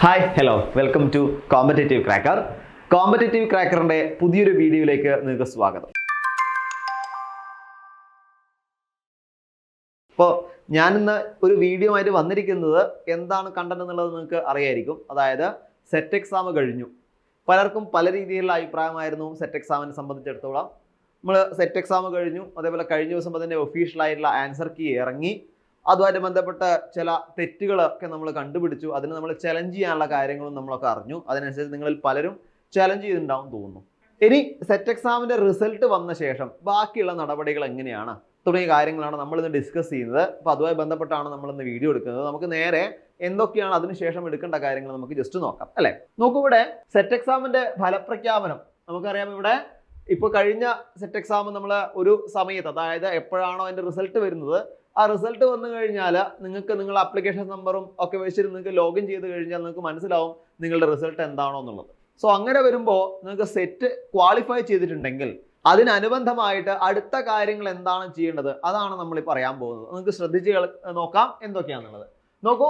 Hi hello welcome to Competitive Cracker. Competitive ക്രാക്കറിന്റെ പുതിയൊരു വീഡിയോയിലേക്ക് നിങ്ങൾക്ക് സ്വാഗതം. അപ്പോൾ ഞാനിന്ന് ഒരു വീഡിയോ ആയിട്ട് വന്നിരിക്കുന്നത് എന്താണ് കണ്ടന്റ് എന്നുള്ളത് നിങ്ങൾക്ക് അറിയായിരിക്കും. അതായത് സെറ്റ് എക്സാം കഴിഞ്ഞു. പലർക്കും പല രീതിയിലുള്ള അഭിപ്രായമായിരുന്നു സെറ്റ് എക്സാമിനെ സംബന്ധിച്ചിടത്തോളം. നമ്മൾ സെറ്റ് എക്സാം കഴിഞ്ഞു, അതേപോലെ കഴിഞ്ഞ ദിവസം അതിൻ്റെ ഒഫീഷ്യലായിട്ടുള്ള ആൻസർ കീ ഇറങ്ങി. അതുമായിട്ട് ബന്ധപ്പെട്ട ചില തെറ്റുകളൊക്കെ നമ്മൾ കണ്ടുപിടിച്ചു. അതിന് നമ്മൾ ചലഞ്ച് ചെയ്യാനുള്ള കാര്യങ്ങളും നമ്മളൊക്കെ അറിഞ്ഞു. അതിനനുസരിച്ച് നിങ്ങളിൽ പലരും ചലഞ്ച് ചെയ്തിട്ടുണ്ടാവും തോന്നുന്നു. ഇനി സെറ്റ് എക്സാമിന്റെ റിസൾട്ട് വന്ന ശേഷം ബാക്കിയുള്ള നടപടികൾ എങ്ങനെയാണ് തുടങ്ങിയ കാര്യങ്ങളാണ് നമ്മളിന്ന് ഡിസ്കസ് ചെയ്യുന്നത്. അപ്പോൾ അതുമായി ബന്ധപ്പെട്ടാണ് നമ്മളിന്ന് വീഡിയോ എടുക്കുന്നത്. നമുക്ക് നേരെ എന്തൊക്കെയാണ് അതിനുശേഷം എടുക്കേണ്ട കാര്യങ്ങൾ നമുക്ക് ജസ്റ്റ് നോക്കാം അല്ലേ. നോക്കൂ, ഇവിടെ സെറ്റ് എക്സാമിന്റെ ഫലപ്രഖ്യാപനം നമുക്കറിയാം. ഇവിടെ ഇപ്പോൾ കഴിഞ്ഞ സെറ്റ് എക്സാം നമ്മൾ ഒരു സമയത്ത്, അതായത് എപ്പോഴാണോ അതിന്റെ റിസൾട്ട് വരുന്നത്, ആ റിസൾട്ട് വന്നു കഴിഞ്ഞാൽ നിങ്ങൾക്ക് നിങ്ങളുടെ ആപ്ലിക്കേഷൻ നമ്പറും ഒക്കെ വെച്ചിട്ട് നിങ്ങൾക്ക് ലോഗിൻ ചെയ്ത് കഴിഞ്ഞാൽ നിങ്ങൾക്ക് മനസ്സിലാവും നിങ്ങളുടെ റിസൾട്ട് എന്താണോ എന്നുള്ളത്. സോ അങ്ങനെ വരുമ്പോൾ നിങ്ങൾക്ക് സെറ്റ് ക്വാളിഫൈ ചെയ്തിട്ടുണ്ടെങ്കിൽ അതിനനുബന്ധമായിട്ട് അടുത്ത കാര്യങ്ങൾ എന്താണ് ചെയ്യേണ്ടത് അതാണ് നമ്മൾ പറയാൻ പോകുന്നത്. നിങ്ങൾക്ക് ശ്രദ്ധിച്ച് നോക്കാം എന്തൊക്കെയാണെന്നുള്ളത്. നോക്കൂ,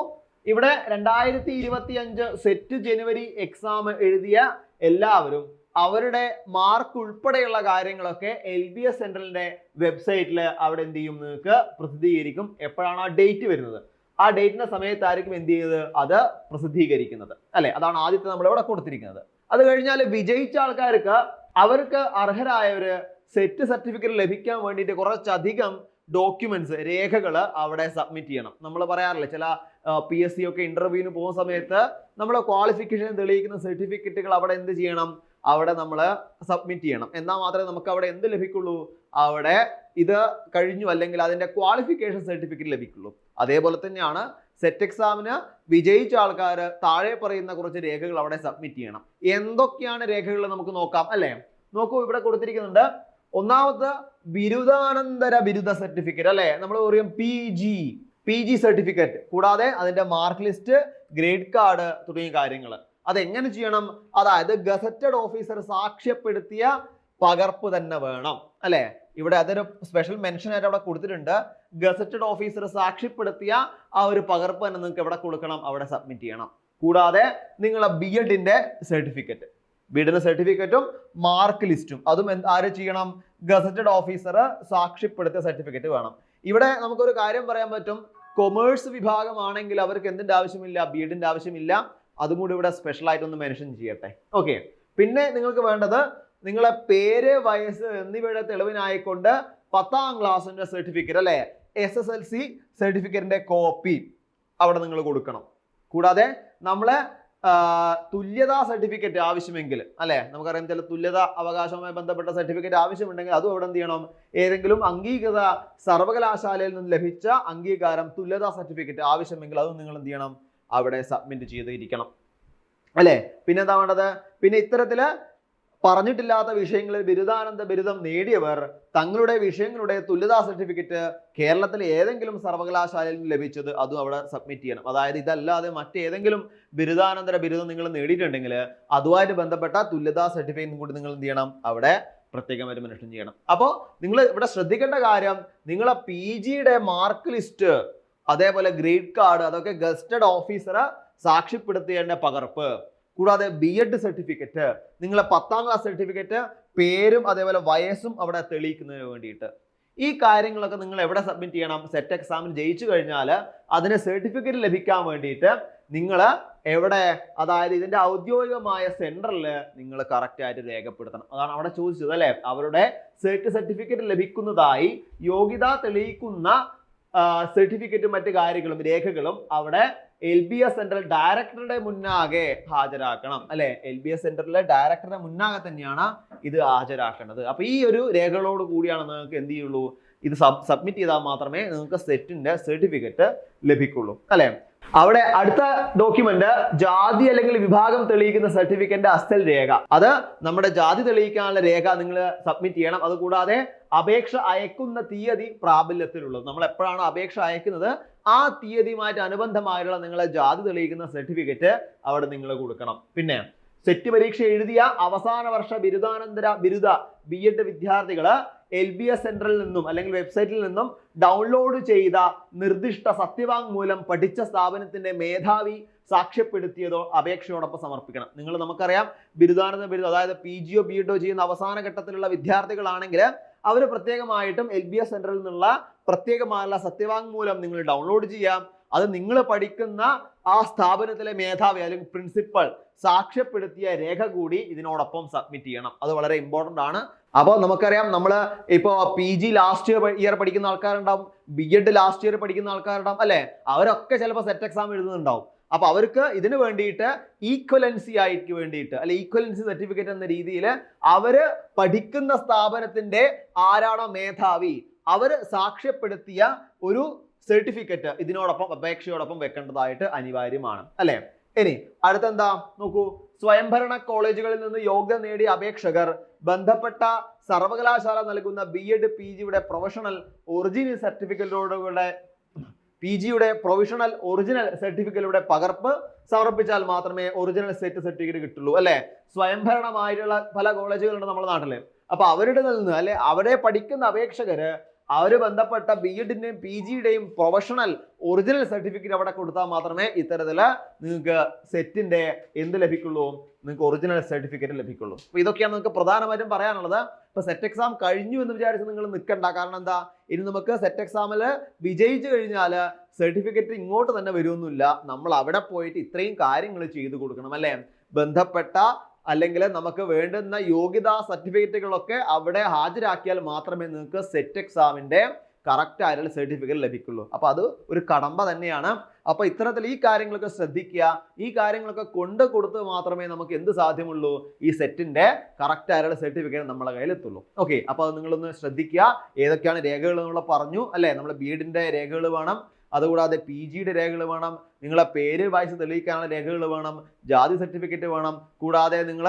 ഇവിടെ 2025 സെറ്റ് ജനുവരി എക്സാം എഴുതിയ എല്ലാവരും അവരുടെ മാർക്ക് ഉൾപ്പെടെയുള്ള കാര്യങ്ങളൊക്കെ LBS സെൻട്രലിന്റെ വെബ്സൈറ്റിൽ അവിടെ എന്ത് ചെയ്യും, നിങ്ങൾക്ക് പ്രസിദ്ധീകരിക്കും. എപ്പോഴാണ് ആ ഡേറ്റ് വരുന്നത്, ആ ഡേറ്റിന്റെ സമയത്തായിരിക്കും എന്ത് ചെയ്തത് അത് പ്രസിദ്ധീകരിക്കുന്നത് അല്ലെ. അതാണ് ആദ്യത്തെ നമ്മൾ ഇവിടെ കൊടുത്തിരിക്കുന്നത്. അത് കഴിഞ്ഞാൽ വിജയിച്ച ആൾക്കാർക്ക് അവർക്ക് അർഹരായവര് സെറ്റ് സർട്ടിഫിക്കറ്റ് ലഭിക്കാൻ വേണ്ടിയിട്ട് കുറച്ചധികം ഡോക്യുമെന്റ്സ്, രേഖകൾ അവിടെ സബ്മിറ്റ് ചെയ്യണം. നമ്മൾ പറയാറില്ല, ചില PSC ഒക്കെ ഇന്റർവ്യൂവിന് പോകുന്ന സമയത്ത് നമ്മൾ ക്വാളിഫിക്കേഷൻ തെളിയിക്കുന്ന സർട്ടിഫിക്കറ്റുകൾ അവിടെ എന്ത് ചെയ്യണം, അവിടെ നമ്മൾ സബ്മിറ്റ് ചെയ്യണം. എന്നാൽ മാത്രമേ നമുക്ക് അവിടെ എന്ത് ലഭിക്കുള്ളൂ, അവിടെ ഇത് കഴിഞ്ഞു അല്ലെങ്കിൽ അതിന്റെ ക്വാളിഫിക്കേഷൻ സർട്ടിഫിക്കറ്റ് ലഭിക്കുള്ളൂ. അതേപോലെ തന്നെയാണ് സെറ്റ് എക്സാമിന് വിജയിച്ച ആൾക്കാർ താഴെ പറയുന്ന കുറച്ച് രേഖകൾ അവിടെ സബ്മിറ്റ് ചെയ്യണം. എന്തൊക്കെയാണ് രേഖകൾ നമുക്ക് നോക്കാം അല്ലെ. നോക്കൂ, ഇവിടെ കൊടുത്തിരിക്കുന്നുണ്ട്. ഒന്നാമത്തെ ബിരുദാനന്തര ബിരുദ സർട്ടിഫിക്കറ്റ് അല്ലെ. നമ്മൾ പറയും PG സർട്ടിഫിക്കറ്റ്, കൂടാതെ അതിന്റെ മാർക്ക് ലിസ്റ്റ്, ഗ്രേഡ് കാർഡ് തുടങ്ങിയ കാര്യങ്ങൾ അതെങ്ങനെ ചെയ്യണം. അതായത് ഗസറ്റഡ് ഓഫീസർ സാക്ഷ്യപ്പെടുത്തിയ പകർപ്പ് തന്നെ വേണം അല്ലെ. ഇവിടെ അതൊരു സ്പെഷ്യൽ മെൻഷൻ ആയിട്ട് അവിടെ കൊടുത്തിട്ടുണ്ട്. ഗസറ്റഡ് ഓഫീസർ സാക്ഷ്യപ്പെടുത്തിയ ആ ഒരു പകർപ്പ് തന്നെ നിങ്ങൾക്ക് എവിടെ കൊടുക്കണം, അവിടെ സബ്മിറ്റ് ചെയ്യണം. കൂടാതെ നിങ്ങളെ BEdന്റെ സർട്ടിഫിക്കറ്റ്, BEdന്റെ സർട്ടിഫിക്കറ്റും മാർക്ക് ലിസ്റ്റും അതും ആര് ചെയ്യണം, ഗസറ്റഡ് ഓഫീസർ സാക്ഷ്യപ്പെടുത്തിയ സർട്ടിഫിക്കറ്റ് വേണം. ഇവിടെ നമുക്കൊരു കാര്യം പറയാൻ പറ്റും, കൊമേഴ്സ് വിഭാഗമാണെങ്കിൽ അവർക്ക് എന്തിന്റെ ആവശ്യമില്ല, BEdന്റെ ആവശ്യമില്ല. അതും കൂടി ഇവിടെ സ്പെഷ്യൽ ആയിട്ടൊന്ന് മെൻഷൻ ചെയ്യട്ടെ. ഓക്കെ, പിന്നെ നിങ്ങൾക്ക് വേണ്ടത് നിങ്ങളെ പേര്, വയസ്സ് എന്നിവയുടെ തെളിവിനായിക്കൊണ്ട് 10ാം ക്ലാസ്സിന്റെ സർട്ടിഫിക്കറ്റ് അല്ലെ, SSLC സർട്ടിഫിക്കറ്റിന്റെ കോപ്പി അവിടെ നിങ്ങൾ കൊടുക്കണം. കൂടാതെ നമ്മളെ തുല്യതാ സർട്ടിഫിക്കറ്റ് ആവശ്യമെങ്കിൽ അല്ലെ, നമുക്കറിയാം ചില തുല്യത അവകാശവുമായി ബന്ധപ്പെട്ട സർട്ടിഫിക്കറ്റ് ആവശ്യമുണ്ടെങ്കിൽ അതും അവിടെ എന്ത് ചെയ്യണം, ഏതെങ്കിലും അംഗീകൃത സർവകലാശാലയിൽ നിന്ന് ലഭിച്ച അംഗീകാരം തുല്യതാ സർട്ടിഫിക്കറ്റ് ആവശ്യമെങ്കിൽ അതും നിങ്ങൾ എന്ത് ചെയ്യണം, അവിടെ സബ്മിറ്റ് ചെയ്തിരിക്കണം അല്ലെ. പിന്നെ എന്താ വേണ്ടത്, പിന്നെ ഇത്തരത്തില് പറഞ്ഞിട്ടില്ലാത്ത വിഷയങ്ങളിൽ ബിരുദാനന്ദ ബിരുദം നേടിയവർ തങ്ങളുടെ വിഷയങ്ങളുടെ തുല്യതാ സർട്ടിഫിക്കറ്റ് കേരളത്തിലെ ഏതെങ്കിലും സർവകലാശാലയിൽ നിന്ന് ലഭിച്ചത് അതും അവിടെ സബ്മിറ്റ് ചെയ്യണം. അതായത് ഇതല്ലാതെ മറ്റേതെങ്കിലും ബിരുദാനന്തര ബിരുദം നിങ്ങൾ നേടിയിട്ടുണ്ടെങ്കിൽ അതുമായിട്ട് ബന്ധപ്പെട്ട തുല്യതാ സർട്ടിഫിക്കറ്റും കൂടി നിങ്ങൾ എന്ത് ചെയ്യണം, അവിടെ പ്രത്യേകമായിട്ട് മെൻഷൻ ചെയ്യണം. അപ്പോൾ നിങ്ങൾ ഇവിടെ ശ്രദ്ധിക്കേണ്ട കാര്യം, നിങ്ങളെ PGയുടെ മാർക്ക് ലിസ്റ്റ്, അതേപോലെ ഗ്രേഡ് കാർഡ്, അതൊക്കെ ഗസ്റ്റഡ് ഓഫീസർ സാക്ഷ്യപ്പെടുത്തിയതിന്റെ പകർപ്പ്, കൂടാതെ BEd സർട്ടിഫിക്കറ്റ്, നിങ്ങളെ 10ാം ക്ലാസ് സർട്ടിഫിക്കറ്റ്, പേരും അതേപോലെ വയസ്സും അവിടെ തെളിയിക്കുന്നതിന് വേണ്ടിയിട്ട് ഈ കാര്യങ്ങളൊക്കെ നിങ്ങൾ എവിടെ സബ്മിറ്റ് ചെയ്യണം, സെറ്റ് എക്സാമിൽ ജയിച്ചു കഴിഞ്ഞാൽ അതിന് സർട്ടിഫിക്കറ്റ് ലഭിക്കാൻ വേണ്ടിയിട്ട് നിങ്ങൾ എവിടെ, അതായത് ഇതിന്റെ ഔദ്യോഗികമായ സെന്ററിൽ നിങ്ങൾ കറക്റ്റ് ആയിട്ട് രേഖപ്പെടുത്തണം. അതാണ് അവിടെ ചോദിച്ചത് അല്ലെ. അവരുടെ സർട്ടിഫിക്കറ്റ് ലഭിക്കുന്നതായി യോഗ്യത തെളിയിക്കുന്ന സർട്ടിഫിക്കറ്റും മറ്റു കാര്യങ്ങളും രേഖകളും അവിടെ LBS സെൻട്രൽ ഡയറക്ടറുടെ മുന്നാകെ ഹാജരാക്കണം അല്ലെ. LBS സെന്ററിലെ ഡയറക്ടറുടെ മുന്നാകെ തന്നെയാണ് ഇത് ഹാജരാക്കേണ്ടത്. അപ്പൊ ഈ ഒരു രേഖകളോട് കൂടിയാണ് നിങ്ങൾക്ക് എന്ത് ചെയ്യുള്ളൂ, ഇത് സബ്മിറ്റ് ചെയ്താൽ മാത്രമേ നിങ്ങൾക്ക് സെറ്റിന്റെ സർട്ടിഫിക്കറ്റ് ലഭിക്കുള്ളൂ അല്ലെ. അവിടെ അടുത്ത ഡോക്യുമെന്റ് ജാതി അല്ലെങ്കിൽ വിഭാഗം തെളിയിക്കുന്ന സർട്ടിഫിക്കറ്റിന്റെ അസൽ രേഖ, അത് നമ്മുടെ ജാതി തെളിയിക്കാനുള്ള രേഖ നിങ്ങൾ സബ്മിറ്റ് ചെയ്യണം. അതുകൂടാതെ അപേക്ഷ അയക്കുന്ന തീയതി പ്രാബല്യത്തിലുള്ളത്, നമ്മൾ എപ്പോഴാണ് അപേക്ഷ അയക്കുന്നത് ആ തീയതിയുമായിട്ട് അനുബന്ധമായുള്ള നിങ്ങളെ ജാതി തെളിയിക്കുന്ന സർട്ടിഫിക്കറ്റ് അവിടെ നിങ്ങൾ കൊടുക്കണം. പിന്നെ സെറ്റ് പരീക്ഷ എഴുതിയ അവസാന വർഷ ബിരുദാനന്തര ബിരുദ BEd വിദ്യാർത്ഥികൾ LBS സെന്ററിൽ നിന്നും അല്ലെങ്കിൽ വെബ്സൈറ്റിൽ നിന്നും ഡൗൺലോഡ് ചെയ്ത നിർദ്ദിഷ്ട സത്യവാങ്മൂലം പഠിച്ച സ്ഥാപനത്തിന്റെ മേധാവി സാക്ഷ്യപ്പെടുത്തിയതോ അപേക്ഷയോടൊപ്പം സമർപ്പിക്കണം. നമുക്കറിയാം ബിരുദാനന്തര ബിരുദം, അതായത് PGയോ BEdോ ചെയ്യുന്ന അവസാന ഘട്ടത്തിലുള്ള വിദ്യാർത്ഥികളാണെങ്കിൽ അവർ പ്രത്യേകമായിട്ടും LBS സെന്ററിൽ നിന്നുള്ള പ്രത്യേകമായുള്ള സത്യവാങ്മൂലം നിങ്ങൾ ഡൗൺലോഡ് ചെയ്യാം. അത് നിങ്ങൾ പഠിക്കുന്ന ആ സ്ഥാപനത്തിലെ മേധാവി അല്ലെങ്കിൽ പ്രിൻസിപ്പൽ സാക്ഷ്യപ്പെടുത്തിയ രേഖ കൂടി ഇതിനോടൊപ്പം സബ്മിറ്റ് ചെയ്യണം. അത് വളരെ ഇമ്പോർട്ടന്റ് ആണ്. അപ്പോൾ നമുക്കറിയാം, നമ്മൾ ഇപ്പോൾ PG ലാസ്റ്റ് ഇയർ പഠിക്കുന്ന ആൾക്കാരുണ്ടാവും, BEd ലാസ്റ്റ് ഇയർ പഠിക്കുന്ന ആൾക്കാരുണ്ടാവും അല്ലെ, അവരൊക്കെ ചിലപ്പോൾ സെറ്റ് എക്സാം എഴുതുന്നുണ്ടാവും. അപ്പൊ അവർക്ക് ഇതിന് വേണ്ടിയിട്ട് ഈക്വലൻസി ആയിട്ട് വേണ്ടിയിട്ട് അല്ലെ ഈക്വലൻസി സർട്ടിഫിക്കറ്റ് എന്ന രീതിയിൽ അവര് പഠിക്കുന്ന സ്ഥാപനത്തിന്റെ ആരാണോ മേധാവി അവര് സാക്ഷ്യപ്പെടുത്തിയ ഒരു സർട്ടിഫിക്കറ്റ് ഇതിനോടൊപ്പം അപേക്ഷയോടൊപ്പം വെക്കേണ്ടതായിട്ട് അനിവാര്യമാണ് അല്ലെ. ഇനി അടുത്തെന്താ നോക്കൂ, സ്വയംഭരണ കോളേജുകളിൽ നിന്ന് യോഗ്യത നേടിയ അപേക്ഷകർ ബന്ധപ്പെട്ട സർവകലാശാല നൽകുന്ന BEd PGയുടെ പ്രൊഫഷണൽ ഒറിജിനൽ സർട്ടിഫിക്കറ്റോടുകൂടെ PGയുടെ പ്രൊവിഷണൽ ഒറിജിനൽ സർട്ടിഫിക്കറ്റുകളുടെ പകർപ്പ് സമർപ്പിച്ചാൽ മാത്രമേ ഒറിജിനൽ സെറ്റ് സർട്ടിഫിക്കറ്റ് കിട്ടുള്ളൂ അല്ലെ. സ്വയംഭരണമായിട്ടുള്ള പല കോളേജുകളുണ്ട് നമ്മുടെ നാട്ടില്. അപ്പൊ അവരുടെ നിന്ന് അല്ലെ അവിടെ പഠിക്കുന്ന അപേക്ഷകര് അവര് ബന്ധപ്പെട്ട BEdന്റെയും PGയുടെയും പ്രൊഫഷണൽ ഒറിജിനൽ സർട്ടിഫിക്കറ്റ് അവിടെ കൊടുത്താൽ മാത്രമേ ഇത്തരത്തില് നിങ്ങൾക്ക് സെറ്റിന്റെ എന്ത് ലഭിക്കുള്ളൂ, നിങ്ങൾക്ക് ഒറിജിനൽ സർട്ടിഫിക്കറ്റ് ലഭിക്കുള്ളൂ. അപ്പൊ ഇതൊക്കെയാണ് നിങ്ങൾക്ക് പ്രധാനമായിട്ടും പറയാനുള്ളത്. ഇപ്പൊ സെറ്റ് എക്സാം കഴിഞ്ഞു എന്ന് വിചാരിച്ച് നിങ്ങൾ നിൽക്കണ്ട. കാരണം എന്താ, ഇനി നമുക്ക് സെറ്റ് എക്സാമിൽ വിജയിച്ചു കഴിഞ്ഞാൽ സർട്ടിഫിക്കറ്റ് ഇങ്ങോട്ട് തന്നെ വരുമൊന്നുമില്ല. നമ്മൾ അവിടെ പോയിട്ട് ഇത്രയും കാര്യങ്ങൾ ചെയ്തു കൊടുക്കണം അല്ലെ. ബന്ധപ്പെട്ട അല്ലെങ്കിൽ നമുക്ക് വേണ്ടുന്ന യോഗ്യതാ സർട്ടിഫിക്കറ്റുകളൊക്കെ അവിടെ ഹാജരാക്കിയാൽ മാത്രമേ നിങ്ങൾക്ക് സെറ്റ് എക്സാമിന്റെ കറക്റ്റ് ആയിട്ടുള്ള സർട്ടിഫിക്കറ്റ് ലഭിക്കുള്ളൂ. അപ്പൊ അത് ഒരു കടമ്പ തന്നെയാണ്. അപ്പൊ ഇത്തരത്തിൽ ഈ കാര്യങ്ങളൊക്കെ ശ്രദ്ധിക്കുക. ഈ കാര്യങ്ങളൊക്കെ കൊണ്ട് കൊടുത്ത് മാത്രമേ നമുക്ക് എന്ത് സാധ്യമുള്ളൂ, ഈ സെറ്റിന്റെ കറക്റ്റ് ആയിട്ടുള്ള സർട്ടിഫിക്കറ്റ് നമ്മളെ കയ്യിൽ എത്തുള്ളൂ. ഓക്കെ, അപ്പൊ അത് നിങ്ങളൊന്ന് ശ്രദ്ധിക്കുക. ഏതൊക്കെയാണ് രേഖകൾ നമ്മൾ പറഞ്ഞു അല്ലെ. നമ്മൾ BEdന്റെ രേഖകൾ വേണം, അതുകൂടാതെ PGയുടെ രേഖകൾ വേണം, നിങ്ങളെ പേര് വായിച്ച് തെളിയിക്കാനുള്ള രേഖകൾ വേണം, ജാതി സർട്ടിഫിക്കറ്റ് വേണം. കൂടാതെ നിങ്ങൾ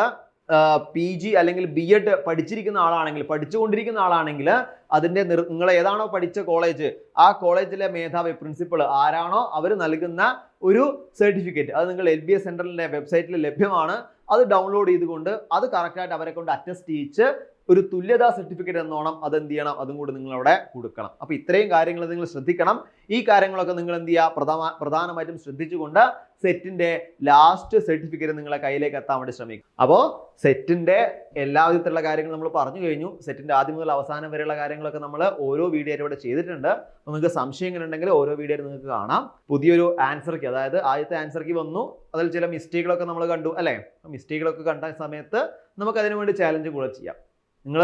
PG അല്ലെങ്കിൽ BEd പഠിച്ചിരിക്കുന്ന ആളാണെങ്കിൽ, പഠിച്ചുകൊണ്ടിരിക്കുന്ന ആളാണെങ്കിൽ അതിന്റെ നിങ്ങൾ ഏതാണോ പഠിച്ച കോളേജ് ആ കോളേജിലെ മേധാവി പ്രിൻസിപ്പൾ ആരാണോ അവർ നൽകുന്ന ഒരു സർട്ടിഫിക്കറ്റ് അത് നിങ്ങൾ LBS സെന്ററിന്റെ വെബ്സൈറ്റിൽ ലഭ്യമാണ്. അത് ഡൗൺലോഡ് ചെയ്തുകൊണ്ട് അത് കറക്റ്റായിട്ട് അവരെ കൊണ്ട് അറ്റസ്റ്റ് ചെയ്യിച്ച് ഒരു തുല്യതാ സർട്ടിഫിക്കറ്റ് എന്നോണം അത് എന്ത് ചെയ്യണം, അതും കൂടി നിങ്ങൾ അവിടെ കൊടുക്കണം. അപ്പൊ ഇത്രയും കാര്യങ്ങൾ നിങ്ങൾ ശ്രദ്ധിക്കണം. ഈ കാര്യങ്ങളൊക്കെ നിങ്ങൾ എന്ത് ചെയ്യുക, പ്രധാനമായിട്ടും ശ്രദ്ധിച്ചുകൊണ്ട് സെറ്റിന്റെ ലാസ്റ്റ് സർട്ടിഫിക്കറ്റ് നിങ്ങളെ കയ്യിലേക്ക് എത്താൻ വേണ്ടി ശ്രമിക്കും. അപ്പോൾ സെറ്റിന്റെ എല്ലാ വിധത്തിലുള്ള കാര്യങ്ങൾ നമ്മൾ പറഞ്ഞു കഴിഞ്ഞു. സെറ്റിന്റെ ആദ്യം മുതൽ അവസാനം വരെയുള്ള കാര്യങ്ങളൊക്കെ നമ്മൾ ഓരോ വീഡിയോ ഇവിടെ ചെയ്തിട്ടുണ്ട്. നിങ്ങൾക്ക് സംശയങ്ങൾ ഉണ്ടെങ്കിൽ ഓരോ വീഡിയോ നിങ്ങൾക്ക് കാണാം. പുതിയൊരു ആൻസർ കീ, അതായത് ആദ്യത്തെ ആൻസർ കീ വന്നു, അതിൽ ചില മിസ്റ്റേക്കുകളൊക്കെ നമ്മൾ കണ്ടു അല്ലെ. മിസ്റ്റേക്കുകളൊക്കെ കണ്ട സമയത്ത് നമുക്ക് അതിനു വേണ്ടി ചാലഞ്ച് കൂടെ ചെയ്യാം. നിങ്ങൾ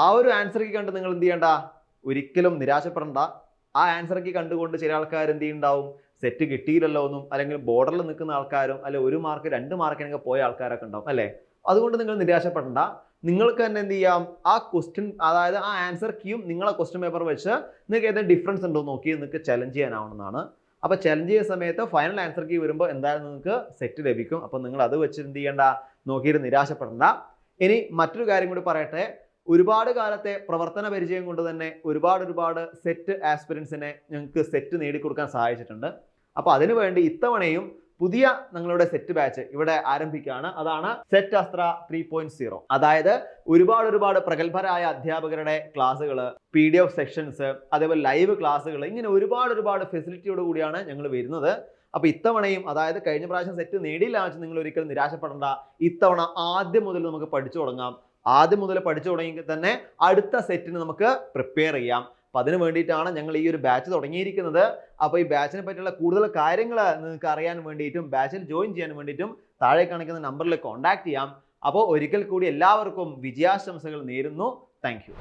ആ ഒരു ആൻസർ കീ കണ്ട് നിങ്ങൾ എന്ത് ചെയ്യണ്ട, ഒരിക്കലും നിരാശപ്പെടണ്ട. ആ ആൻസർ കീ കണ്ടുകൊണ്ട് ചില ആൾക്കാർ എന്ത് ചെയ്യുന്നുണ്ടാവും, സെറ്റ് കിട്ടിയില്ലല്ലോ എന്നും അല്ലെങ്കിൽ ബോർഡറിൽ നിൽക്കുന്ന ആൾക്കാരും അല്ലെ 1 മാർക്ക് 2 മാർക്കിനൊക്കെ പോയ ആൾക്കാരൊക്കെ ഉണ്ടാവും അല്ലെ. അതുകൊണ്ട് നിങ്ങൾ നിരാശപ്പെടണ്ട. നിങ്ങൾക്ക് തന്നെ എന്ത് ചെയ്യാം, ആ ക്വസ്റ്റ്യൻ അതായത് ആ ആൻസർ കീയും നിങ്ങളെ ക്വസ്റ്റ്യൻ പേപ്പർ വെച്ച് നിങ്ങൾക്ക് ഏതെങ്കിലും ഡിഫറൻസ് ഉണ്ടോ നോക്കി നിങ്ങൾക്ക് ചലഞ്ച് ചെയ്യാനാവുന്നതാണ്. അപ്പോൾ ചലഞ്ച് ചെയ്യുന്ന സമയത്ത് ഫൈനൽ ആൻസർ കീ വരുമ്പോൾ എന്തായാലും നിങ്ങൾക്ക് സെറ്റ് ലഭിക്കും. അപ്പോൾ നിങ്ങൾ അത് വെച്ച് എന്ത് ചെയ്യേണ്ട, നോക്കിയിട്ട് നിരാശപ്പെടണ്ട. ഇനി മറ്റൊരു കാര്യം കൂടി പറയട്ടെ. ഒരുപാട് കാലത്തെ പ്രവർത്തന പരിചയം കൊണ്ട് തന്നെ ഒരുപാട് സെറ്റ് ആസ്പിരൻസിനെ ഞങ്ങൾക്ക് സെറ്റ് നേടിക്കൊടുക്കാൻ സഹായിച്ചിട്ടുണ്ട്. അപ്പോൾ അതിനുവേണ്ടി ഇത്തവണയും പുതിയ ഞങ്ങളുടെ സെറ്റ് ബാച്ച് ഇവിടെ ആരംഭിക്കുകയാണ്. അതാണ് സെറ്റ് അസ്ത്ര 3.0. അതായത് ഒരുപാട് പ്രഗത്ഭരായ അധ്യാപകരുടെ ക്ലാസ്സുകൾ, PDF സെക്ഷൻസ്, അതേപോലെ ലൈവ് ക്ലാസ്സുകൾ, ഇങ്ങനെ ഒരുപാട് ഫെസിലിറ്റിയോട് കൂടിയാണ് ഞങ്ങൾ വരുന്നത്. അപ്പൊ ഇത്തവണയും, അതായത് കഴിഞ്ഞ പ്രാവശ്യം സെറ്റ് നേടിയില്ല വെച്ച് നിങ്ങൾ ഒരിക്കലും നിരാശപ്പെടേണ്ട. ഇത്തവണ ആദ്യം മുതൽ നമുക്ക് പഠിച്ചു തുടങ്ങാം. ആദ്യം മുതൽ പഠിച്ചു തുടങ്ങിയെങ്കിൽ തന്നെ അടുത്ത സെറ്റിന് നമുക്ക് പ്രിപ്പയർ ചെയ്യാം. അപ്പൊ അതിന് വേണ്ടിയിട്ടാണ് ഞങ്ങൾ ഈ ഒരു ബാച്ച് തുടങ്ങിയിരിക്കുന്നത്. അപ്പോൾ ഈ ബാച്ചിനെ പറ്റിയുള്ള കൂടുതൽ കാര്യങ്ങൾ നിങ്ങൾക്ക് അറിയാൻ വേണ്ടിയിട്ടും ബാച്ചിൽ ജോയിൻ ചെയ്യാൻ വേണ്ടിയിട്ടും താഴെ കാണിക്കുന്ന നമ്പറിൽ കോൺടാക്ട് ചെയ്യാം. അപ്പോൾ ഒരിക്കൽ കൂടി എല്ലാവർക്കും വിജയാശംസകൾ നേരുന്നു. Thank you.